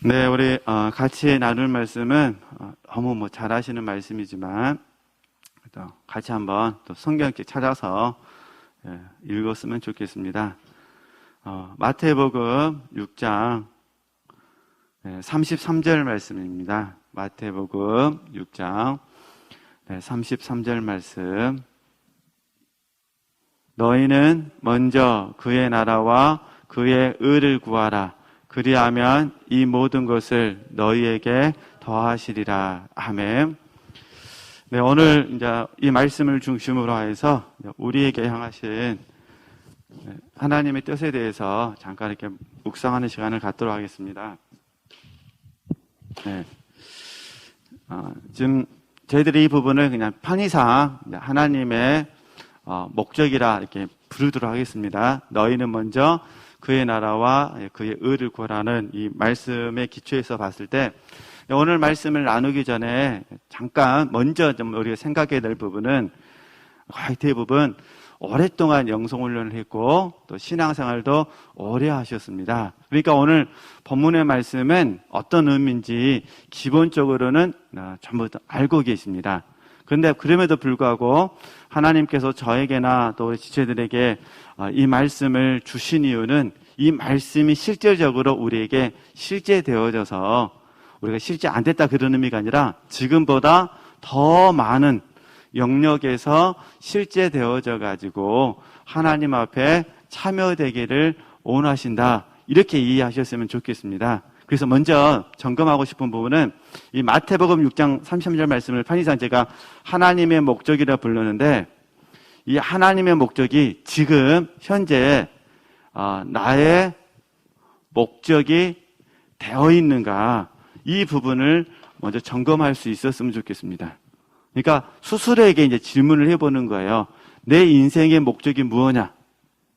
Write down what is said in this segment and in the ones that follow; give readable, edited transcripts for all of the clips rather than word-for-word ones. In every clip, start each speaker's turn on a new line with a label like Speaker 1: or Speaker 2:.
Speaker 1: 네, 우리 같이 나눌 말씀은 너무 잘하시는 말씀이지만 또 같이 한번 또 성경 찾아서 읽었으면 좋겠습니다. 마태복음 6장 33절 말씀입니다. 마태복음 6장 33절 말씀. 너희는 먼저 그의 나라와 그의 의를 구하라. 그리하면 이 모든 것을 너희에게 더하시리라. 아멘. 네, 오늘 이제 이 말씀을 중심으로 해서 우리에게 향하신 하나님의 뜻에 대해서 잠깐 이렇게 묵상하는 시간을 갖도록 하겠습니다. 네. 지금 저희들이 이 부분을 그냥 편의상 하나님의 목적이라 이렇게 부르도록 하겠습니다. 너희는 먼저 그의 나라와 그의 의를 구하라는 이 말씀의 기초에서 봤을 때 오늘 말씀을 나누기 전에 잠깐 먼저 좀 우리가 생각해야 될 부분은 거의 대부분 오랫동안 영성훈련을 했고 또 신앙생활도 오래 하셨습니다. 그러니까 오늘 본문의 말씀은 어떤 의미인지 기본적으로는 전부 다 알고 계십니다. 그런데 그럼에도 불구하고 하나님께서 저에게나 또 지체들에게 이 말씀을 주신 이유는 이 말씀이 실질적으로 우리에게 실제되어져서 우리가 실제 안 됐다 그런 의미가 아니라 지금보다 더 많은 영역에서 실제되어져 가지고 하나님 앞에 참여되기를 원하신다. 이렇게 이해하셨으면 좋겠습니다. 그래서 먼저 점검하고 싶은 부분은 이 마태복음 6장 33절 말씀을 편의상 제가 하나님의 목적이라 부르는데 이 하나님의 목적이 지금 현재 나의 목적이 되어 있는가 이 부분을 먼저 점검할 수 있었으면 좋겠습니다. 그러니까 스스로에게 이제 질문을 해보는 거예요. 내 인생의 목적이 무엇냐?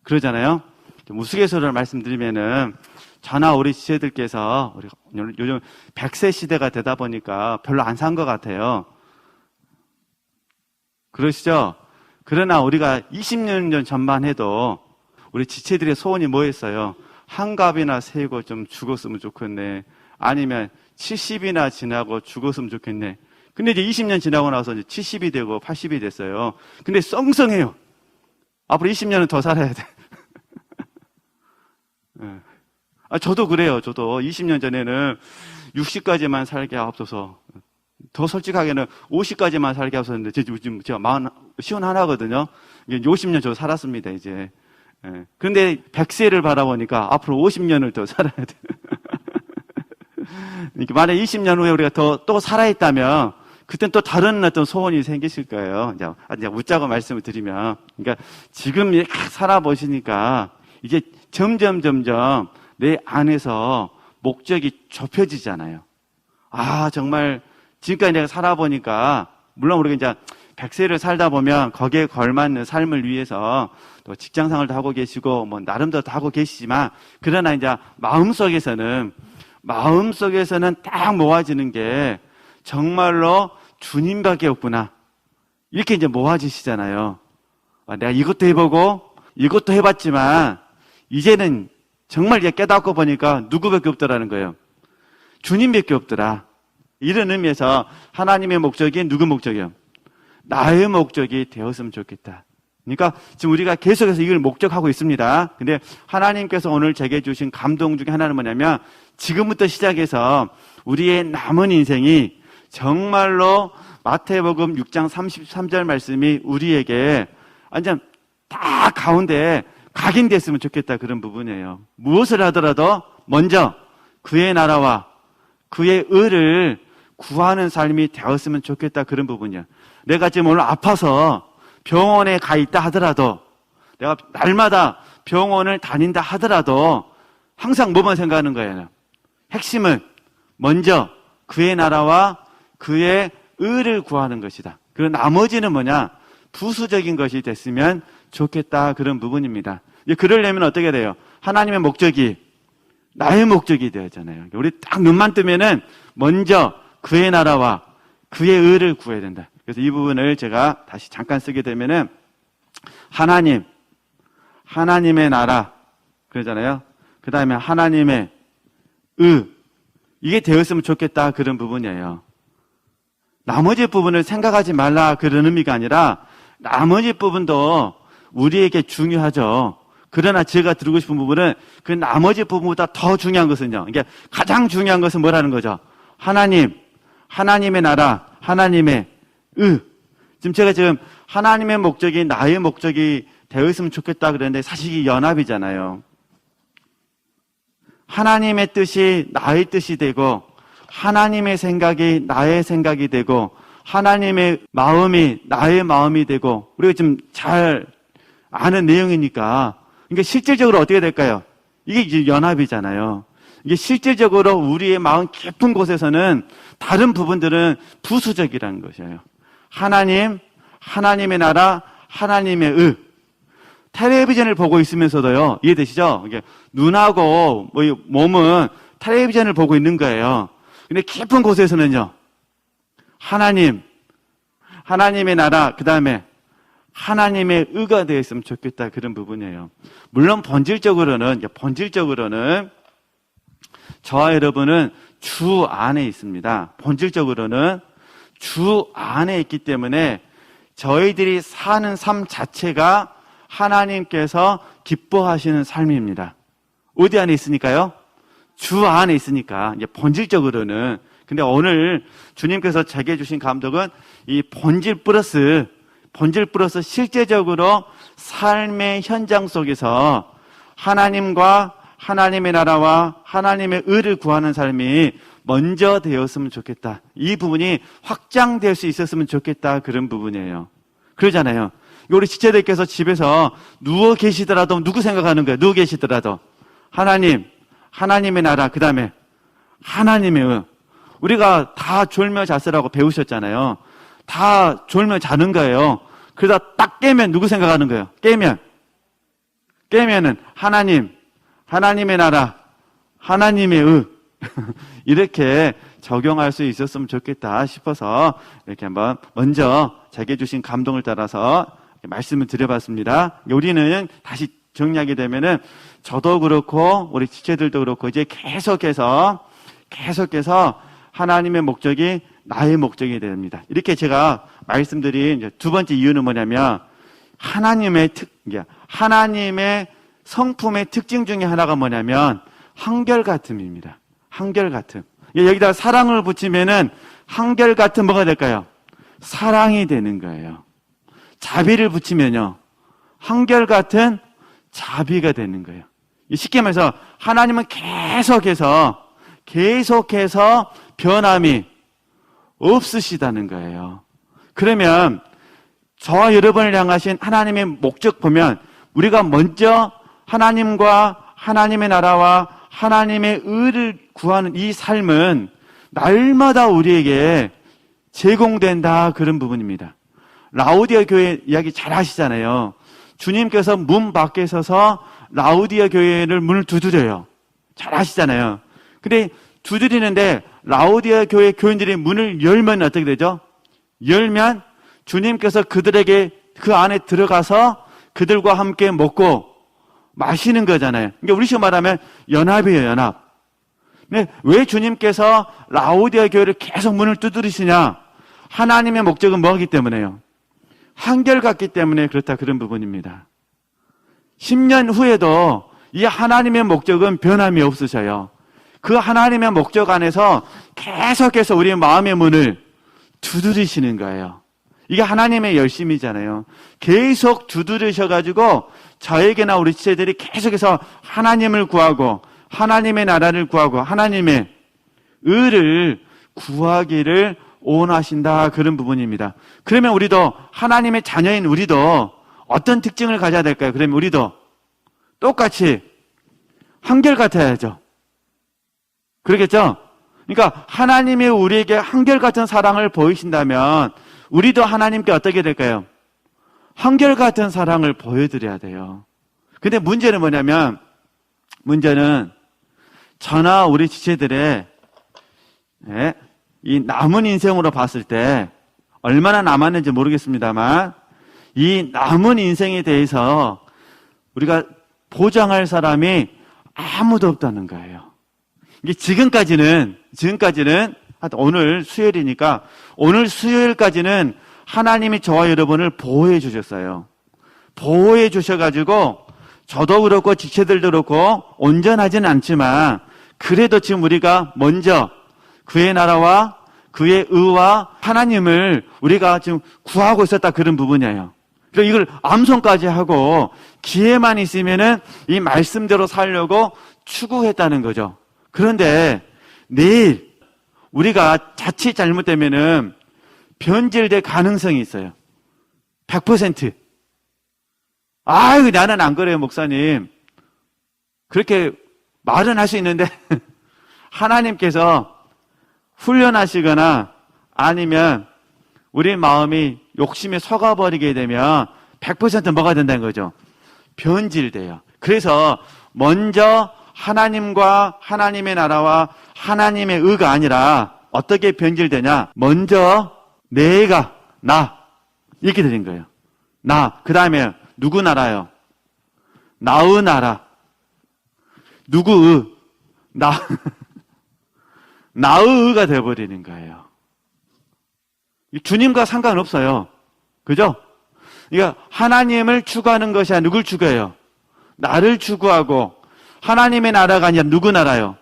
Speaker 1: 그러잖아요. 우스갯소리를 말씀드리면은 저나 우리 지체들께서 요즘 100세 시대가 되다 보니까 별로 안 산 것 같아요. 그러시죠? 그러나 우리가 20년 전만 해도 우리 지체들의 소원이 뭐였어요? 한갑이나 세고 좀 죽었으면 좋겠네. 아니면 70이나 지나고 죽었으면 좋겠네. 근데 이제 20년 지나고 나서 이제 70이 되고 80이 됐어요. 근데 썽썽해요. 앞으로 20년은 더 살아야 돼. 저도 그래요. 저도 20년 전에는 60까지만 살게 하옵소서. 더 솔직하게는 50까지만 살게 하옵소서인데 지금 제가 41거든요. 50년 저 살았습니다, 이제. 그런데 100세를 바라보니까 앞으로 50년을 더 살아야 돼. 그러니까 만약 20년 후에 우리가 또 살아있다면 그땐 또 다른 어떤 소원이 생기실 거예요. 이제 웃자고 말씀을 드리면. 그러니까 지금 이렇게 살아보시니까 이제 점점 내 안에서 목적이 좁혀지잖아요. 정말 지금까지 내가 살아보니까 물론 우리가 이제 100세를 살다 보면 거기에 걸맞는 삶을 위해서 또 직장생활도 하고 계시고 나름대로 하고 계시지만 그러나 이제 마음속에서는 딱 모아지는 게 정말로 주님밖에 없구나. 이렇게 이제 모아지시잖아요. 내가 이것도 해보고 이것도 해봤지만 이제는 정말 이제 깨닫고 보니까 누구밖에 없더라는 거예요. 주님밖에 없더라. 이런 의미에서 하나님의 목적이 누구 목적이요? 나의 목적이 되었으면 좋겠다. 그러니까 지금 우리가 계속해서 이걸 목적하고 있습니다. 근데 하나님께서 오늘 제게 주신 감동 중에 하나는 뭐냐면 지금부터 시작해서 우리의 남은 인생이 정말로 마태복음 6장 33절 말씀이 우리에게 완전 다 가운데 각인됐으면 좋겠다 그런 부분이에요. 무엇을 하더라도 먼저 그의 나라와 그의 의를 구하는 삶이 되었으면 좋겠다 그런 부분이에요. 내가 지금 오늘 아파서 병원에 가 있다 하더라도 내가 날마다 병원을 다닌다 하더라도 항상 뭐만 생각하는 거예요? 핵심은 먼저 그의 나라와 그의 의를 구하는 것이다. 그리고 나머지는 뭐냐? 부수적인 것이 됐으면 좋겠다 그런 부분입니다. 그러려면 어떻게 돼요? 하나님의 목적이 나의 목적이 되었잖아요. 우리 딱 눈만 뜨면은 먼저 그의 나라와 그의 의를 구해야 된다. 그래서 이 부분을 제가 다시 잠깐 쓰게 되면은 하나님의 나라 그러잖아요. 그 다음에 하나님의 의, 이게 되었으면 좋겠다 그런 부분이에요. 나머지 부분을 생각하지 말라 그런 의미가 아니라 나머지 부분도 우리에게 중요하죠. 그러나 제가 드리고 싶은 부분은 그 나머지 부분보다 더 중요한 것은요. 이게 가장 중요한 것은 뭐라는 거죠? 하나님, 하나님의 나라, 하나님의 지금 제가 하나님의 목적이 나의 목적이 되었으면 좋겠다 그랬는데 사실 이게 연합이잖아요. 하나님의 뜻이 나의 뜻이 되고 하나님의 생각이 나의 생각이 되고 하나님의 마음이 나의 마음이 되고 우리가 지금 잘 아는 내용이니까 그러니까 실질적으로 어떻게 될까요? 이게 이제 연합이잖아요. 이게 실질적으로 우리의 마음 깊은 곳에서는 다른 부분들은 부수적이라는 것이에요. 하나님, 하나님의 나라, 하나님의 텔레비전을 보고 있으면서도요, 이해되시죠? 이게 눈하고 몸은 텔레비전을 보고 있는 거예요. 근데 깊은 곳에서는요, 하나님, 하나님의 나라, 그 다음에 하나님의 의가 되었으면 좋겠다 그런 부분이에요. 물론 본질적으로는 저와 여러분은 주 안에 있습니다. 본질적으로는 주 안에 있기 때문에 저희들이 사는 삶 자체가 하나님께서 기뻐하시는 삶입니다. 어디 안에 있으니까요? 주 안에 있으니까 이제 본질적으로는. 근데 오늘 주님께서 제게 주신 감독은 이 본질 플러스 실제적으로 삶의 현장 속에서 하나님과 하나님의 나라와 하나님의 의를 구하는 삶이 먼저 되었으면 좋겠다. 이 부분이 확장될 수 있었으면 좋겠다. 그런 부분이에요. 그러잖아요. 우리 지체들께서 집에서 누워 계시더라도 누구 생각하는 거예요? 누워 계시더라도 하나님, 하나님의 나라, 그 다음에 하나님의 의. 우리가 다 졸며 자쓰라고 배우셨잖아요. 다 졸며 자는 거예요. 그러다 딱 깨면 누구 생각하는 거예요? 깨면은 하나님, 하나님의 나라, 하나님의 의. 이렇게 적용할 수 있었으면 좋겠다 싶어서 이렇게 한번 먼저 제게 주신 감동을 따라서 말씀을 드려봤습니다. 우리는 다시 정리하게 되면은 저도 그렇고 우리 지체들도 그렇고 이제 계속해서 하나님의 목적이 나의 목적이 됩니다. 이렇게 제가 말씀드린 이제 두 번째 이유는 뭐냐면 하나님의 성품의 특징 중에 하나가 뭐냐면 한결같음입니다. 한결같음. 여기다가 사랑을 붙이면은 한결같은 뭐가 될까요? 사랑이 되는 거예요. 자비를 붙이면요. 한결같은 자비가 되는 거예요. 쉽게 말해서 하나님은 계속해서 변함이 없으시다는 거예요. 그러면 저와 여러분을 향하신 하나님의 목적 보면 우리가 먼저 하나님과 하나님의 나라와 하나님의 의를 구하는 이 삶은 날마다 우리에게 제공된다 그런 부분입니다. 라오디아 교회 이야기 잘 하시잖아요. 주님께서 문 밖에 서서 라오디아 교회를 문을 두드려요. 잘 하시잖아요. 근데 두드리는데 라오디아 교회 교인들이 문을 열면 어떻게 되죠? 열면 주님께서 그들에게 그 안에 들어가서 그들과 함께 먹고 마시는 거잖아요. 그러니까 우리식으로 말하면 연합이에요, 연합. 근데 왜 주님께서 라오디아 교회를 계속 문을 두드리시냐? 하나님의 목적은 뭐기 때문에요? 한결같기 때문에 그렇다 그런 부분입니다. 10년 후에도 이 하나님의 목적은 변함이 없으셔요. 그 하나님의 목적 안에서 계속해서 우리의 마음의 문을 두드리시는 거예요. 이게 하나님의 열심이잖아요. 계속 두드리셔가지고 저에게나 우리 지체들이 계속해서 하나님을 구하고 하나님의 나라를 구하고 하나님의 의를 구하기를 원하신다 그런 부분입니다. 그러면 우리도 하나님의 자녀인 우리도 어떤 특징을 가져야 될까요? 그러면 우리도 똑같이 한결같아야죠. 그러겠죠? 그러니까 하나님이 우리에게 한결같은 사랑을 보이신다면 우리도 하나님께 어떻게 될까요? 한결같은 사랑을 보여드려야 돼요. 근데 문제는 뭐냐면 저나 우리 지체들의 이 남은 인생으로 봤을 때 얼마나 남았는지 모르겠습니다만 이 남은 인생에 대해서 우리가 보장할 사람이 아무도 없다는 거예요. 이게 지금까지는 오늘 수요일이니까 오늘 수요일까지는 하나님이 저와 여러분을 보호해 주셨어요. 보호해 주셔가지고 저도 그렇고 지체들도 그렇고 온전하지는 않지만 그래도 지금 우리가 먼저 그의 나라와 그의 의와 하나님을 우리가 지금 구하고 있었다 그런 부분이에요. 그래서 이걸 암송까지 하고 기회만 있으면은 이 말씀대로 살려고 추구했다는 거죠. 그런데 내일 우리가 자칫 잘못되면은 변질될 가능성이 있어요. 100%. 아유, 나는 안 그래요, 목사님. 그렇게 말은 할 수 있는데 하나님께서 훈련하시거나 아니면 우리 마음이 욕심에 속아버리게 되면 100% 뭐가 된다는 거죠? 변질돼요. 그래서 먼저 하나님과 하나님의 나라와 하나님의 의가 아니라 어떻게 변질되냐? 먼저 내가, 나 이렇게 되는 거예요. 나, 그 다음에 누구 나라요? 나의 나라. 누구의? 나의 의가 되어버리는 거예요. 주님과 상관없어요. 그죠? 그러니까 하나님을 추구하는 것이 아니라 누굴 추구해요? 나를 추구하고 하나님의 나라가 아니라 누구 나라요?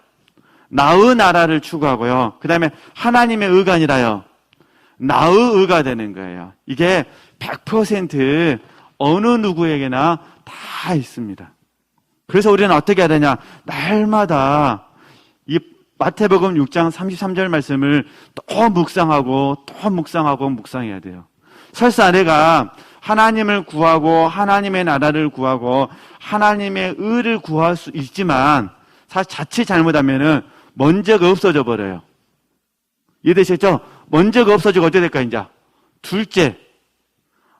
Speaker 1: 나의 나라를 추구하고요. 그 다음에 하나님의 의가 아니라요. 나의 의가 되는 거예요. 이게 100% 어느 누구에게나 다 있습니다. 그래서 우리는 어떻게 해야 되냐? 날마다 이 마태복음 6장 33절 말씀을 또 묵상하고 묵상해야 돼요. 설사 내가 하나님을 구하고 하나님의 나라를 구하고 하나님의 의를 구할 수 있지만 사실 자칫 잘못하면은 먼저가 없어져 버려요. 이해되셨죠? 먼저가 없어지고 어떻게 될까 이제? 둘째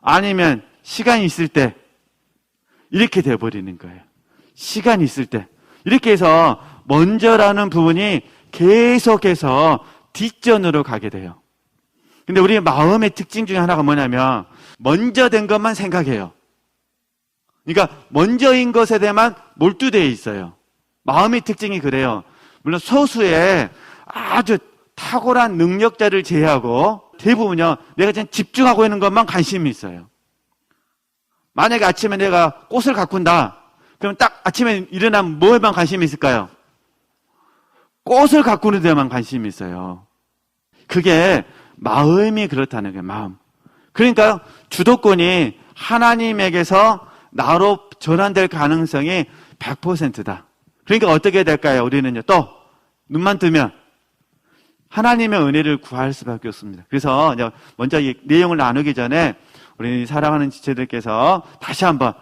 Speaker 1: 아니면 시간이 있을 때 이렇게 돼버리는 거예요. 시간이 있을 때 이렇게 해서 먼저라는 부분이 계속해서 뒷전으로 가게 돼요. 근데 우리 마음의 특징 중에 하나가 뭐냐면 먼저 된 것만 생각해요. 그러니까 먼저인 것에 대해만 몰두되어 있어요. 마음의 특징이 그래요. 물론 소수의 아주 탁월한 능력자를 제외하고 대부분요, 내가 지금 집중하고 있는 것만 관심이 있어요. 만약에 아침에 내가 꽃을 가꾼다. 그럼 딱 아침에 일어나면 뭐에만 관심이 있을까요? 꽃을 가꾸는 데만 관심이 있어요. 그게 마음이 그렇다는 거예요, 마음. 그러니까 주도권이 하나님에게서 나로 전환될 가능성이 100%다. 그러니까 어떻게 될까요? 우리는요, 또 눈만 뜨면 하나님의 은혜를 구할 수밖에 없습니다. 그래서 먼저 이 내용을 나누기 전에 우리 사랑하는 지체들께서 다시 한번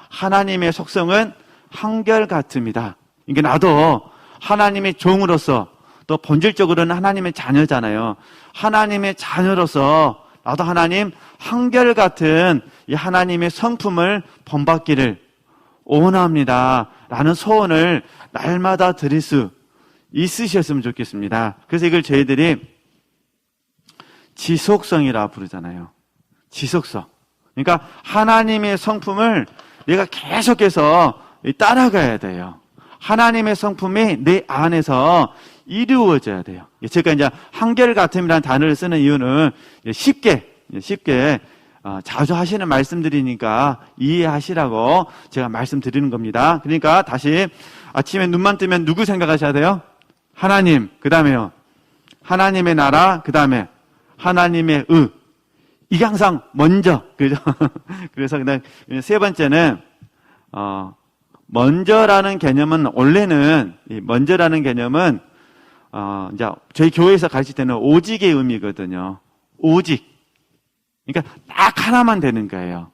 Speaker 1: 하나님의 속성은 한결같습니다. 이게 나도 하나님의 종으로서 또 본질적으로는 하나님의 자녀잖아요. 하나님의 자녀로서 나도 하나님 한결같은 이 하나님의 성품을 본받기를 원합니다. 라는 소원을 날마다 드릴 수 있으셨으면 좋겠습니다. 그래서 이걸 저희들이 지속성이라 부르잖아요. 지속성. 그러니까 하나님의 성품을 내가 계속해서 따라가야 돼요. 하나님의 성품이 내 안에서 이루어져야 돼요. 제가 이제 한결같음이라는 단어를 쓰는 이유는 쉽게 자주 하시는 말씀들이니까 이해하시라고 제가 말씀드리는 겁니다. 그러니까 다시 아침에 눈만 뜨면 누구 생각하셔야 돼요? 하나님, 그 다음에요. 하나님의 나라, 그 다음에 하나님의 의. 이게 항상 먼저, 그죠? 그래서 그다음 세 번째는 먼저라는 개념은 원래는 이 먼저라는 개념은 이제 저희 교회에서 가르칠 때는 오직의 의미거든요. 오직. 그러니까 딱 하나만 되는 거예요.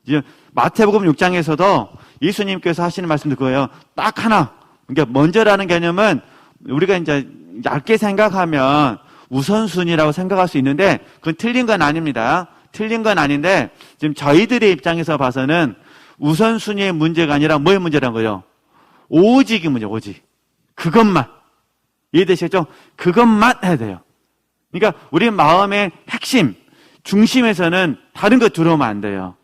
Speaker 1: 이제 마태복음 6장에서도 예수님께서 하시는 말씀도 그거예요. 딱 하나. 그러니까 먼저라는 개념은 우리가 이제 얇게 생각하면 우선순위라고 생각할 수 있는데 그건 틀린 건 아닙니다. 틀린 건 아닌데 지금 저희들의 입장에서 봐서는 우선순위의 문제가 아니라 뭐의 문제란 거예요? 오직의 문제, 오직. 그것만. 이해되시죠? 그것만 해야 돼요. 그러니까 우리 마음의 핵심, 중심에서는 다른 거 들어오면 안 돼요.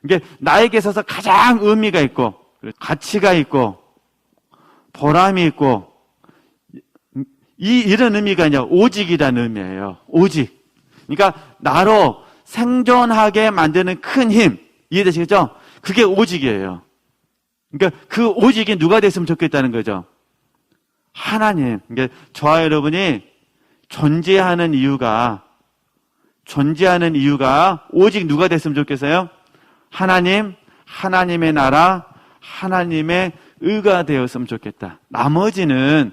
Speaker 1: 이게 나에게 있어서 가장 의미가 있고 가치가 있고 보람이 있고 이런 의미가 이제 오직이라는 의미예요. 오직. 그러니까 나로 생존하게 만드는 큰 힘. 이해되시겠죠? 그게 오직이에요. 그러니까 그 오직이 누가 됐으면 좋겠다는 거죠. 하나님. 그러니까 저와 여러분이 존재하는 이유가 오직 누가 됐으면 좋겠어요? 하나님, 하나님의 나라, 하나님의 의가 되었으면 좋겠다. 나머지는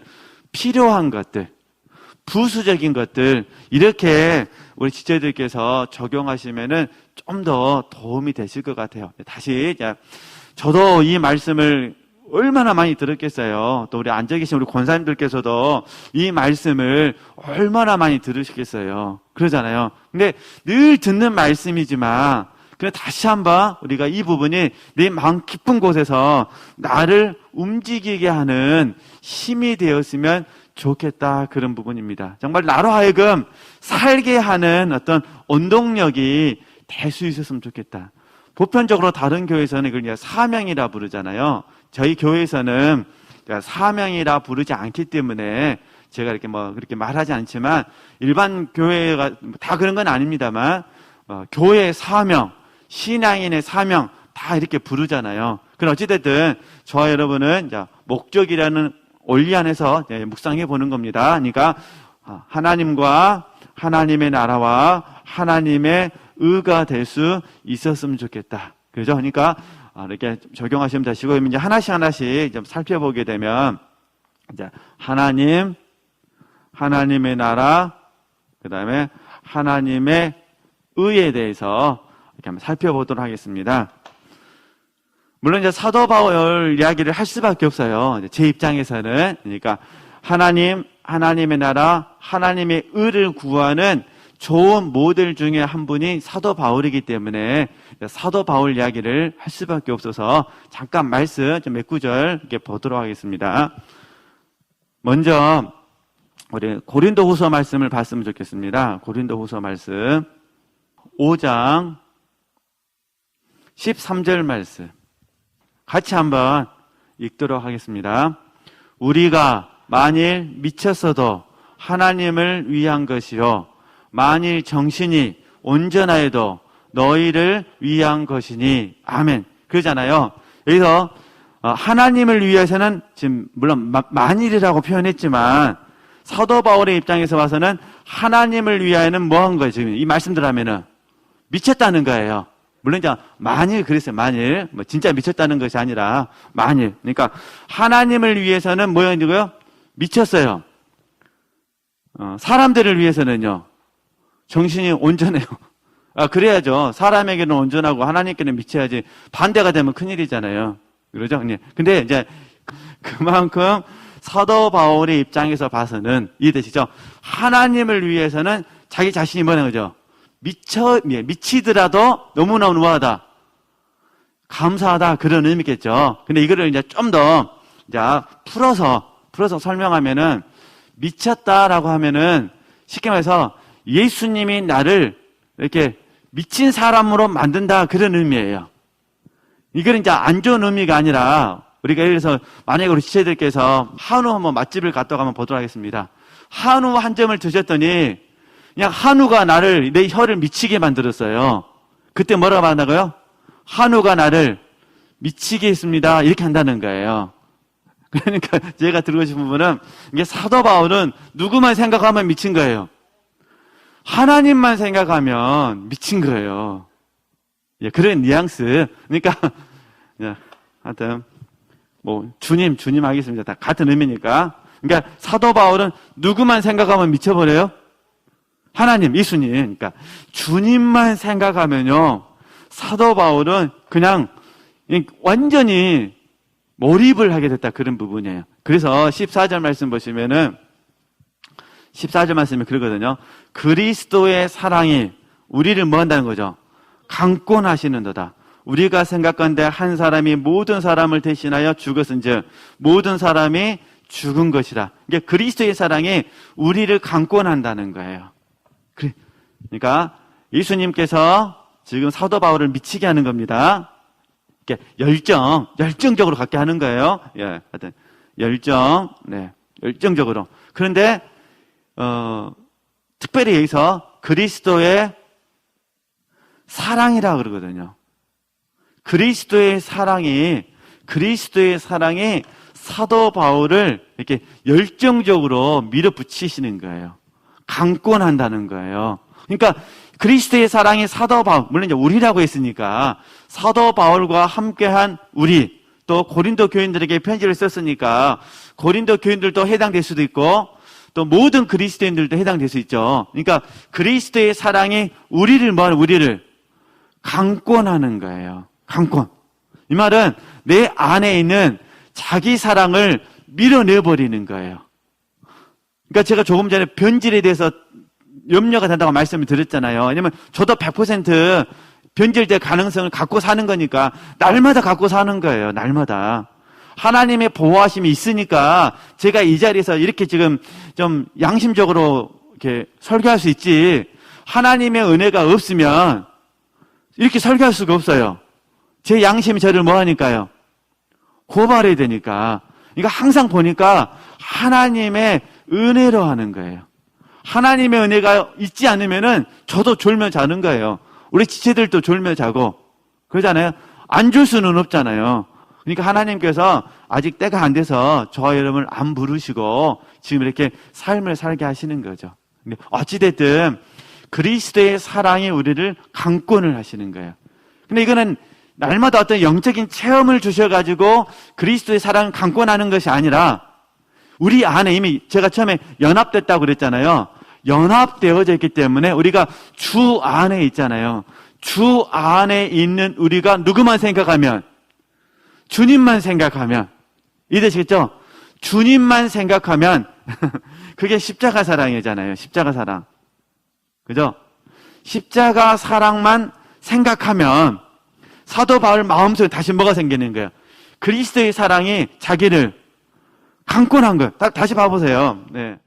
Speaker 1: 필요한 것들, 부수적인 것들, 이렇게 우리 지체들께서 적용하시면은 좀 더 도움이 되실 것 같아요. 다시, 저도 이 말씀을 얼마나 많이 들었겠어요. 또 우리 앉아 계신 우리 권사님들께서도 이 말씀을 얼마나 많이 들으시겠어요. 그러잖아요. 근데 늘 듣는 말씀이지만, 그래 다시 한번 우리가 이 부분이 내 마음 깊은 곳에서 나를 움직이게 하는 힘이 되었으면 좋겠다, 그런 부분입니다. 정말 나로 하여금 살게 하는 어떤 원동력이 될 수 있었으면 좋겠다. 보편적으로 다른 교회에서는 이걸 이제 사명이라 부르잖아요. 저희 교회에서는 사명이라 부르지 않기 때문에 제가 이렇게 그렇게 말하지 않지만, 일반 교회가 다 그런 건 아닙니다만, 교회의 사명, 신앙인의 사명 다 이렇게 부르잖아요. 그럼 어찌됐든 저와 여러분은 이제 목적이라는 원리 안에서 묵상해 보는 겁니다. 그러니까 하나님과 하나님의 나라와 하나님의 의가 될 수 있었으면 좋겠다. 그죠? 그러니까 이렇게 적용하시면 되시고, 이제 하나씩 좀 살펴보게 되면, 이제 하나님, 하나님의 나라, 그 다음에 하나님의 의에 대해서 이렇게 한번 살펴보도록 하겠습니다. 물론 이제 사도 바울 이야기를 할 수밖에 없어요. 제 입장에서는. 그러니까 하나님, 하나님의 나라, 하나님의 의를 구하는 좋은 모델 중에 한 분이 사도 바울이기 때문에 사도 바울 이야기를 할 수밖에 없어서 잠깐 말씀 좀 몇 구절 이렇게 보도록 하겠습니다. 먼저 우리 고린도후서 말씀을 봤으면 좋겠습니다. 고린도후서 말씀 5장 13절 말씀 같이 한번 읽도록 하겠습니다. 우리가 만일 미쳤어도 하나님을 위한 것이요 만일 정신이 온전하여도 너희를 위한 것이니. 아멘. 그러잖아요. 여기서 하나님을 위해서는 지금 물론 만일이라고 표현했지만 사도 바울의 입장에서 봐서는 하나님을 위하여는 뭐 한 거예요? 지금 이 말씀들 하면은 미쳤다는 거예요. 물론 이제 만일 그랬어요. 만일 진짜 미쳤다는 것이 아니라 만일. 그러니까 하나님을 위해서는 뭐였냐고요? 미쳤어요. 사람들을 위해서는요. 정신이 온전해요. 그래야죠. 사람에게는 온전하고 하나님께는 미쳐야지. 반대가 되면 큰일이잖아요. 그러죠? 근데 이제 그만큼 사도 바울의 입장에서 봐서는 이해되시죠? 하나님을 위해서는 자기 자신이 뭐라는 거죠? 미치더라도 너무너무 우아하다. 감사하다. 그런 의미겠죠. 근데 이거를 이제 좀 더 이제 풀어서 설명하면은 미쳤다라고 하면은 쉽게 말해서 예수님이 나를 이렇게 미친 사람으로 만든다, 그런 의미예요. 이거는 이제 안 좋은 의미가 아니라 우리가 예를 들어서 만약에 우리 지체들께서 한우 한번 맛집을 갔다가 한번 보도록 하겠습니다. 한우 한 점을 드셨더니 그냥 한우가 나를, 내 혀를 미치게 만들었어요. 그때 뭐라고 한다고요? 한우가 나를 미치게 했습니다. 이렇게 한다는 거예요. 그러니까 제가 드리고 싶은 부분은 이게 사도 바울은 누구만 생각하면 미친 거예요. 하나님만 생각하면 미친 거예요. 그런 뉘앙스. 그러니까 하여튼 주님 하겠습니다. 다 같은 의미니까. 그러니까 사도 바울은 누구만 생각하면 미쳐버려요? 하나님, 예수님. 그러니까 주님만 생각하면요, 사도 바울은 그냥 완전히 몰입을 하게 됐다, 그런 부분이에요. 그래서 14절 말씀 보시면은 14절 말씀이 그러거든요. 그리스도의 사랑이 우리를 뭐 한다는 거죠? 강권하시는도다. 우리가 생각건대 한 사람이 모든 사람을 대신하여 죽었은즉 모든 사람이 죽은 것이라. 이게 그리스도의 사랑이 우리를 강권한다는 거예요. 그러니까 예수님께서 지금 사도 바울을 미치게 하는 겁니다. 이렇게 열정적으로 갖게 하는 거예요. 하여튼 열정적으로. 그런데 특별히 여기서 그리스도의 사랑이라고 그러거든요. 그리스도의 사랑이 사도 바울을 이렇게 열정적으로 밀어붙이시는 거예요. 강권한다는 거예요. 그러니까 그리스도의 사랑이 사도 바울, 물론 이제 우리라고 했으니까 사도 바울과 함께한 우리, 또 고린도 교인들에게 편지를 썼으니까 고린도 교인들도 해당될 수도 있고 또 모든 그리스도인들도 해당될 수 있죠. 그러니까 그리스도의 사랑이 우리를 강권하는 거예요. 강권. 이 말은 내 안에 있는 자기 사랑을 밀어내버리는 거예요. 그러니까 제가 조금 전에 변질에 대해서 염려가 된다고 말씀을 드렸잖아요. 왜냐면 저도 100% 변질될 가능성을 갖고 사는 거니까 날마다 갖고 사는 거예요. 날마다. 하나님의 보호하심이 있으니까 제가 이 자리에서 이렇게 지금 좀 양심적으로 이렇게 설교할 수 있지. 하나님의 은혜가 없으면 이렇게 설교할 수가 없어요. 제 양심이 저를 뭐 하니까요? 고발해야 되니까. 그러니까 항상 보니까 하나님의 은혜로 하는 거예요. 하나님의 은혜가 있지 않으면은 저도 졸며 자는 거예요. 우리 지체들도 졸며 자고 그러잖아요. 안 줄 수는 없잖아요. 그러니까 하나님께서 아직 때가 안 돼서 저와 여러분을 안 부르시고 지금 이렇게 삶을 살게 하시는 거죠. 근데 어찌됐든 그리스도의 사랑이 우리를 강권을 하시는 거예요. 근데 이거는 날마다 어떤 영적인 체험을 주셔가지고 그리스도의 사랑을 강권하는 것이 아니라 우리 안에 이미 제가 처음에 연합됐다고 그랬잖아요. 연합되어져 있기 때문에 우리가 주 안에 있잖아요. 주 안에 있는 우리가 누구만 생각하면? 주님만 생각하면. 이해되시겠죠? 주님만 생각하면 그게 십자가 사랑이잖아요. 십자가 사랑. 그죠? 십자가 사랑만 생각하면 사도 바울 마음속에 다시 뭐가 생기는 거예요? 그리스도의 사랑이 자기를 강권한 거예요. 다시 봐보세요. 네.